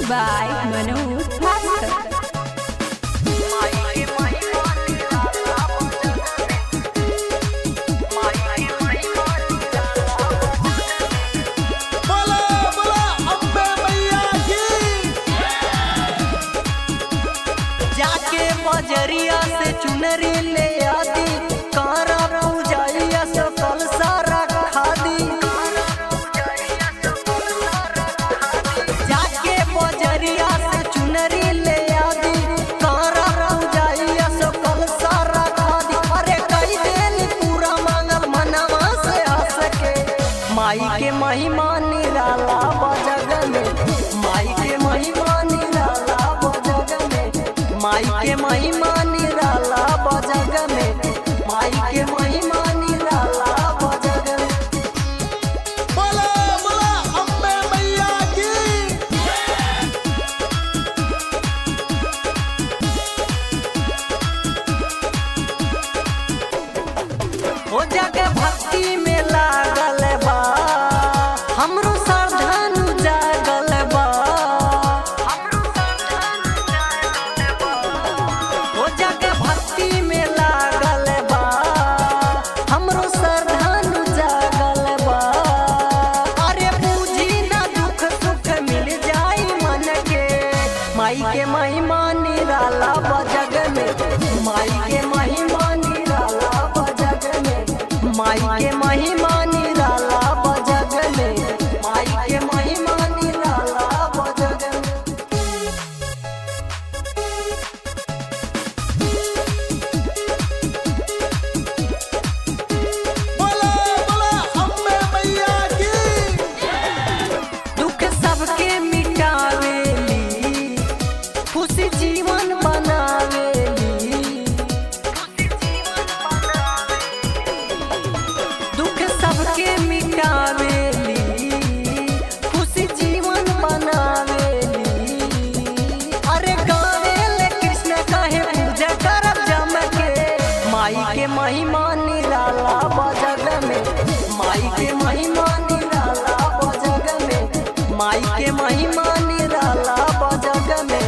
by Manoj Bhaskar. बजरिया से चुनरी ले आती कारा पूजाइया सकल सारा खादी जाके बजरिया से चुनरी ले आती कारा पूजाइया सकल सारा खादी। अरे कई दिन पूरा मांगल मनवा से हंस के माई के महिमा निराला बजग में, माई के महिमा निराला बजग में, माई के महिमा निराला बजग में, माई के महिमा निराला बजग में। बोला बोला अम्बे मैया की। हो जग भक्ति में लागल बा हमरो साधन जागल बा, हो जग भक्ति में लागल बा हमरो साधन जागल बा। अरे पूजी ना दुख सुख मिल जाई मन के, माई के महिमा निराला बजग में, माई के महिमा निराला बजग में, माई के महिमा निराला बजग में, माई के महिमा निराला बजग में। बोला बोला अम्बे मैया की। दुख सबके मिटावेली खुशी जीवन बनावेली, दुख सबके मिटावेली खुशी जीवन बनावेली। अरे गावेले कृष्ण कहे पूजा करब जम के, माई के महिमा निराला बजग में, माई के महिमा निराला बजग में, माई के महिमा निराला बजग में,